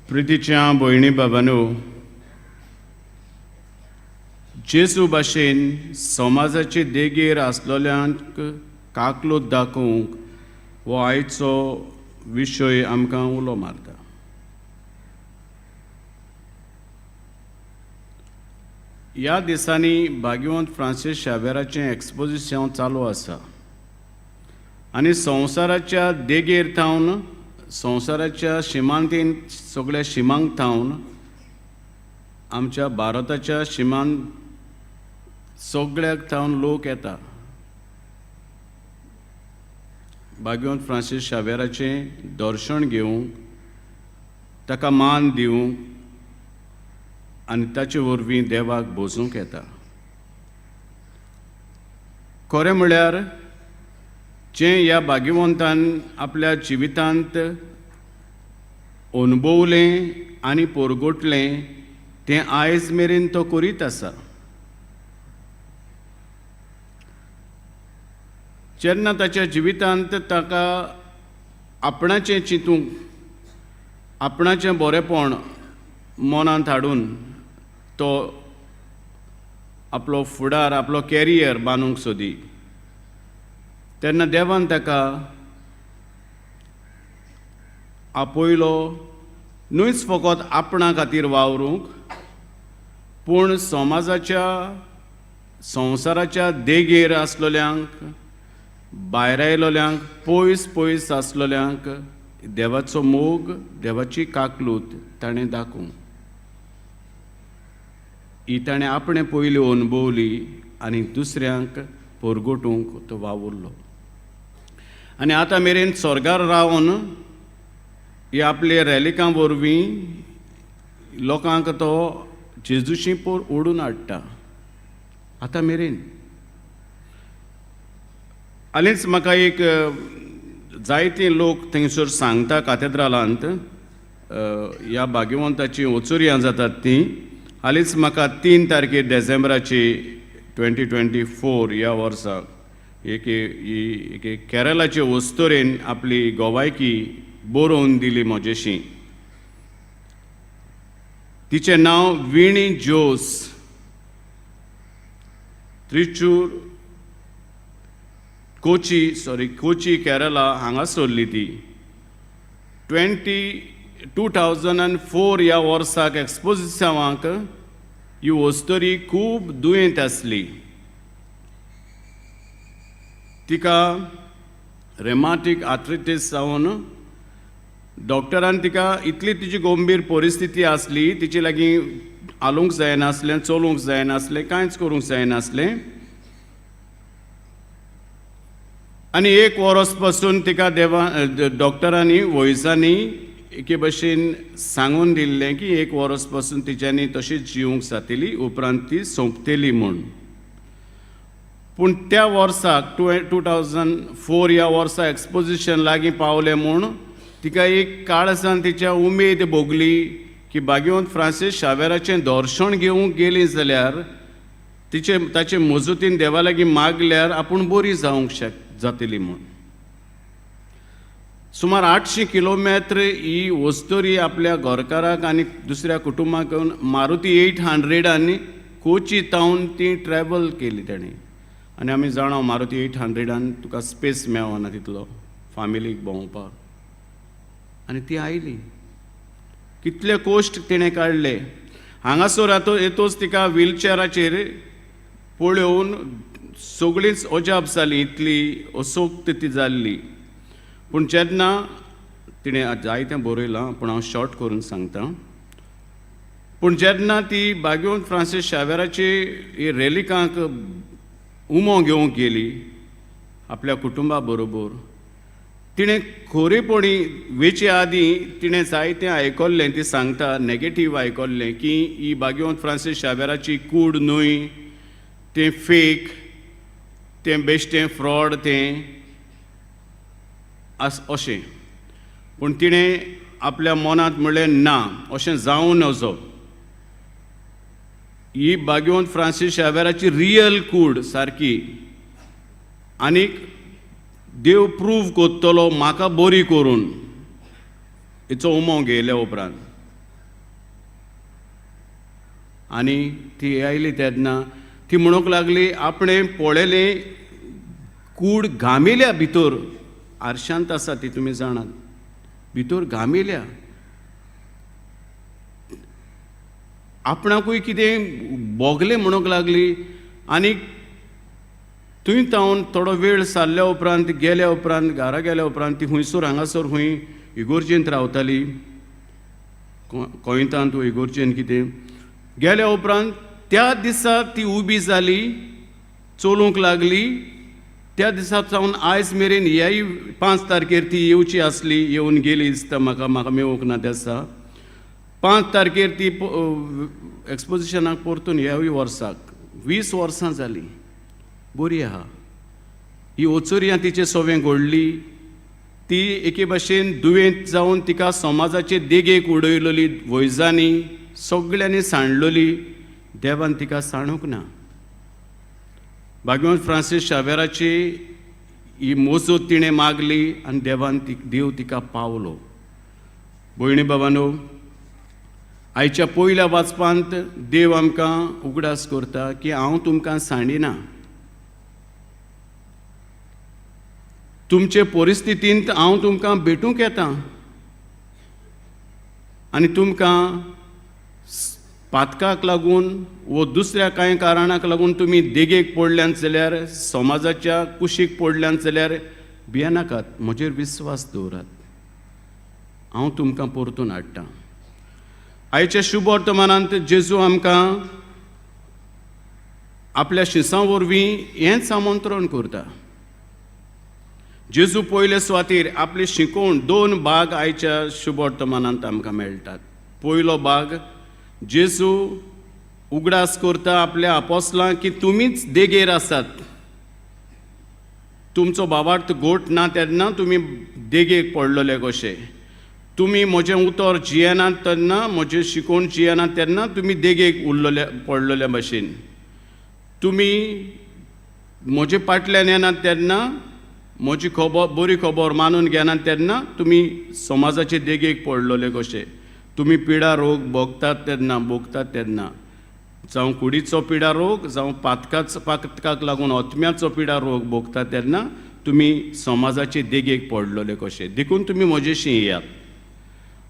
प्रितीच्या भयणी बाबांनो, जेजू भाशेन समाजाचे देगेर आसलोल्यांक काकलूत दाखोवंक हो आयचो विशय आमकां उलो मारता. ह्या दिसांनी भाग्यवंत फ्रांसीस शावेराचें एक्सपोजिशन चालू आसा आनी संवसाराच्या देगेर थावन संवसाराच्या शिमांतीन सगळ्या शिमांक थावन आमच्या भारताच्या शिमांत सगळ्याक थावन लोक येता भाग्यवंत फ्रांसीस शावेराचें दर्शन घेवंक, ताका मान दिवंक आनी ताचे वरवीं देवाक भोसूंक येता. खरें म्हळ्यार जें ह्या भाग्यवंतान आपल्या जिवितांत अनुभवलें आनी परगटलें तें आयज मेरेन तो करीत आसा. जेन्ना ताच्या जिवितांत ताका आपणाचें चिंतूंक, आपणाचें बरेंपण मनांत हाडून तो आपलो फुडार, आपलो कॅरियर बांदूंक सोदी, तेन्ना देवान ताका आपयलो न्हूच फकत आपणा खातीर वावरूंक, पूण समाजाच्या संवसाराच्या देगेर आसलोल्यांक, भायर आयलोल्यांक, पयस पयस आसलोल्यांक देवाचो मोग, देवाची काकलूत ताणें दाखोवंक. ही ताणें आपणें पयली अनुभवली आनी दुसऱ्यांक परगटूंक तो वावुरलो. आनी आतां मेरेन स्वर्गार रावन ही आपले रॅलिकां वरवीं लोकांक तो जेजूशी ओडून हाडटा आतां मेरेन. हालींच म्हाका एक जायते लोक थंयसर सांगता काथेद्रालांत ह्या भाग्यवंताची ओचुऱ्यां जातात तीं. हालींच म्हाका 3 तारखेर डिसेंबराची 2024 ह्या वर्साक एक केरळाचे वस्तोरेन आपली गोवायकी बरोवन दिली म्हजेशी. तिचें नांव विणी जोस, त्रिचूर कोची केरळा हांगा सोडली ती. 2004 ह्या वर्साक एक्सपोजिशनाक ही वस्तोरी खूब दुयेंत आसली. तिका रेमाटीक आर्थरायटीस जावन डॉक्टरान तिका इतली तिची गंभीर परिस्थिती आसली, तिचे लागीं आलूंक जायनासलें, चलूंक जायनासलें, कांयच करूंक जायनासलें. आनी 1 वर्स पासून तिका डॉक्टरांनी वैजांनी एके भशेन सांगून दिल्लें की 1 वर्स पासून तिच्यांनी तशीच जिवंक जातली, उपरांत ती सोंपतली म्हूण. पूण त्या वर्साक 2004 ह्या वर्सा एक्सपोजिशन लागीं पावलें म्हूण तिका एक काळसान तिच्या उमेद भोगली की भाग्यवंत फ्रांसीस शावेराचें दर्शन घेवंक गेली जाल्यार ताचे मजतीन देवा लागीं मागल्यार आपूण बरी जावंक जातली म्हूण. सुमार 800 किलोमीटर ही वस्तोरी आपल्या घरकाराक आनी दुसऱ्या कुटुंबाक मारुती 800 आनी कोची तावन ती ट्रॅवल केली ताणें. आनी आमी जाणा मारुती 800 तुका स्पेस मेळना तितलो फॅमिलीक भोंवपाक. आनी ती आयली. कितले कोश्ट तिणें काडले. हांगासर येतोच तिका व्हिलचॅराचेर पळोवन सगळींच अजाप जाली, इतली असोक्त ती जाल्ली. पूण जेन्ना तिणें जायतें बरयलां, पूण हांव शॉर्ट करून सांगता. पूण जेन्ना ती भाग्यवंत फ्रांसीस शावेराची रॅलिकांक उमो घेवंक गेली आपल्या कुटुंबा बरोबर, तिणें खरेपणी वेचे आदीं तिणें जायतें आयकल्लें. ती सांगता नॅगेटीव आयकल्लें की ही भाग्यवंत फ्रांसीस शावेराची कूड न्हय, तें फेक, तें बेश्टें फ्रॉड तें अशें. पूण तिणें आपल्या मनांत म्हणलें ना, अशें जावं नजो. ही भाग्यवंत फ्रांसीस शावेराची रियल कूड सारकी. आनीक देव प्रूव करतलो म्हाका बरी करून. हिचो उमो घेयल्या उपरांत आनी ती आयली तेन्ना ती म्हणूंक लागली आपणें पळयलें कूड घामिल्या भितर आरशांत आसा ती तुमी जाणात भितर घामिल्या आपणाकूय कितें भोगलें म्हणूंक लागली आनी थंय तावन थोडो वेळ सारल्या उपरांत गेल्या उपरांत घरा गेल्या उपरांत ती खंयसर हांगासर खंय इगोर्जेंत रावताली कोयंतांत वा इगोर्जेंत कितें गेल्या उपरांत त्या दिसा ती उबी जाली चलूंक लागली त्या दिसा सावन आयज मेरेन ह्याय 5 तारखेर ती येवची आसली येवन गेली दिसता म्हाका मेळूंक ना त्या दिसा 5 तारखेर ती एक्सपोजिशनाक परतून ह्याय वर्साक 20 वर्सां जालीं बरी आहा ही ओचोऱ्यां तिचें सवें घडली ती एके भाशेन दुयेंत जावन तिका समाजाचे देगेक उडयलोली वैजांनी सगळ्यांनी सांडलोली देवान तिका सांडूंक ना भाग्यवंत फ्रांसीस शावेराची ही मोजत तिणें मागली आनी देव तिका पावलो भयणी बाबांनो आयच्या पयल्या वाचपांत देव आमकां उगडास करता की हांव तुमकां सांडिना तुमचे परिस्थितींत हांव तुमकां भेटूंक येता आनी तुमकां पातकाक लागून वो दुसऱ्या कांय कारणाक लागून तुमी देगेक पडल्यांत जाल्यार समाजाच्या कुशीक पडल्यांत जाल्यार भियेनाकात म्हजेर विस्वास दवरात हांव तुमकां परतून हाडटां आयच्या शुभ वर्तमानांत जेजू आमकां आपल्या शिसां वरवीं हेंच आमंत्रण करता जेजू पयले सुवातेर आपले शिकोवण 2 भाग आयच्या शुभ वर्तमानांत आमकां मेळटात पयलो भाग जेजू उगडास करता आपल्या आपोस्लांक की तुमीच देगेर आसात तुमचो भावार्थ घोट ना तेन्ना तुमी देगेक पडलेले कशे तुमी म्हजें उतर जियेनात तेन्ना म्हजें शिकोवण जियेनात तेन्ना तुमी देगेक पडलेल्या भाशेन तुमी म्हजे फाटल्यान येनात तेन्ना म्हजी बरी खबर मानून घेनात तेन्ना तुमी समाजाचे देगेक पडलेले कशे तुमी पिडा रोग भोगतात तेन्ना जावं कुडीचो पिडा रोग जावं पातकाक लागून ओतम्याचो पिडा रोग भोगतात तेन्ना तुमी समाजाचे देगेक पडलेले कशे देखून तुमी म्हजेशी येयात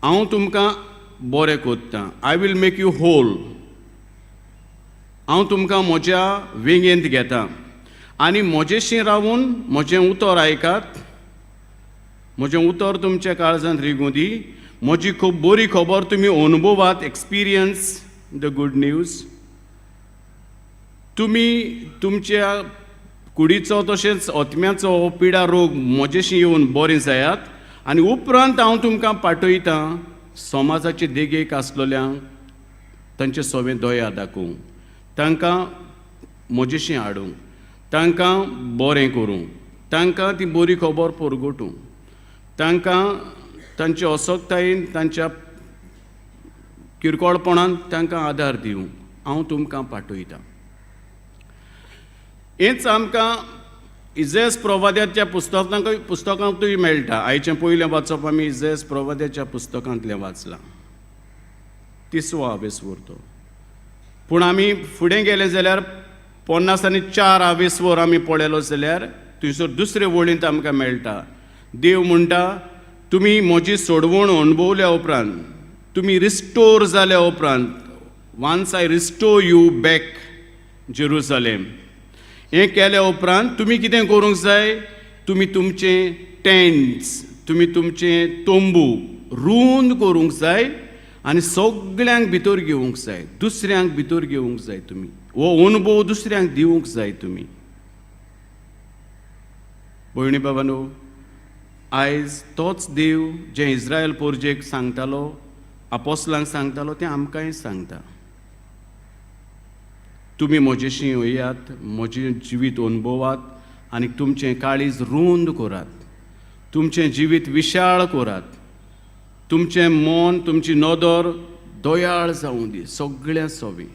हांव तुमकां बरें कोत्तां I will make you whole हांव तुमकां म्हज्या वेंगेंत घेतां आनी म्हजेशी रावून म्हजें उतर आयकात म्हजें उतर तुमच्या काळजांत रिगूं दी म्हजी खूब बरी खबर तुमी अनुभवात एक्सपिरियन्स द गूड न्यूज तुमी तुमच्या कुडीचो तशेंच ओतम्याचो पिडा रोग म्हजेशी येवन बरें जायात आनी उपरांत हांव तुमकां पाठयतां समाजाचे देगेक आसलेल्यांक तांचे सवें दया दाखोवंक तांकां म्हजेशी हाडूंक तांकां बरें करूंक तांकां ती बरी खबर परगटूंक तांकां तांच्या अशक्तायेन तांच्या किरकोळपणान तांकां आदार दिवंक हांव तुमकां पाठयतां हेंच आमकां इजेस प्रवाद्याच्या पुस्तकांतूय मेळटा आयचें पयलें वाचप आमी इजेस प्रवाद्याच्या पुस्तकांतलें वाचलां 30वो हावेसवर तो पूण आमी फुडें गेले जाल्यार 54 हावेसवर आमी पळयलो जाल्यार थंयसर दुसरे वळींत आमकां मेळटा देव म्हणटा तुमी म्हजी सोडवण अणभवल्या उपरांत तुमी रिस्टोर जाल्या उपरांत once I restore you back Jerusalem हें केल्या उपरांत तुमी कितें करूंक जाय तुमी तुमचें टेंट्स तुमी तुमचें तोंबू रुंद करूंक जाय आनी सगळ्यांक भितर घेवंक जाय दुसऱ्यांक भितर घेवंक जाय तुमी हो अनुभव दुसऱ्यांक दिवंक जाय तुमी भयणी बाबांनो आयज तोच देव जे इस्रायल पोरजेक सांगतालो आपोस्लांक सांगतालो तें आमकांय सांगता तुमी म्हजेशी येयात म्हजें जिवीत अनुभवात आनी तुमचें काळीज रुंद करात तुमचें जिवीत विशाळ करात तुमचें मन तुमची नदर दयाळ जावं दी सगळ्या सवी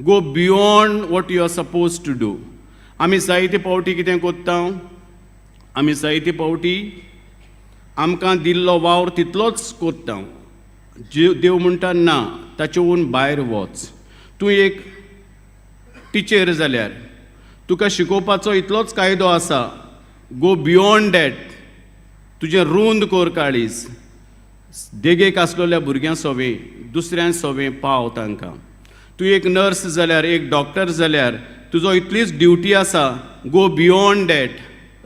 go beyond what you are suppose to do आमी जायते पावटी कितें कोत्ता आमी जायते पावटी आमकां दिल्लो वावर तितलोच कोत्ता देव म्हणटा ना ताचे वून भायर वच तूं एक टिचर जाल्यार तुका शिकोवपाचो इतलोच कायदो आसा, गो बियॉन्ड दॅट, तुजें रुंद कोर काळीज, देगेक आसलेल्या भुरग्यां सोवे, दुसऱ्यां सोवे पाव तांकां. तूं एक नर्स जाल्यार, एक डॉक्टर जाल्यार तुजो इतलीच ड्युटी आसा, गो बियॉन्ड दॅट,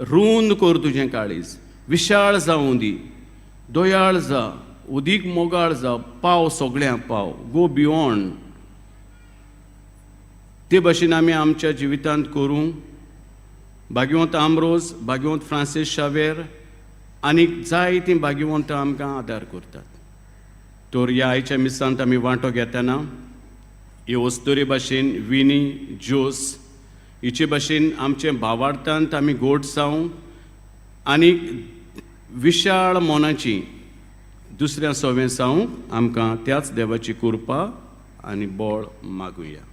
रुंद कोर तुजें काळीज, विशाळ जावं दी, दोयाळ जा, उदीक मोगाळ जा, पाव सगळ्यांक पाव, गो बियॉन्ड. ते भाशेन आमी आमच्या जिवितांत करूं. भाग्यवंत आमरोज, भाग्यवंत फ्रांसीस शावेर आनीक जायतीं भाग्यवंतां आमकां आदार करतात. तर ह्या आयच्या मिसांत आमी वांटो घेतना हे वस्तुरे भाशेन विनी, जोस हिचे भाशेन आमचे भावार्थांत आमी गोड जावं आनीक विशाळ मोनाची दुसऱ्या सोवें जावंक आमकां त्याच देवाची कृपा आनी बळ मागुया.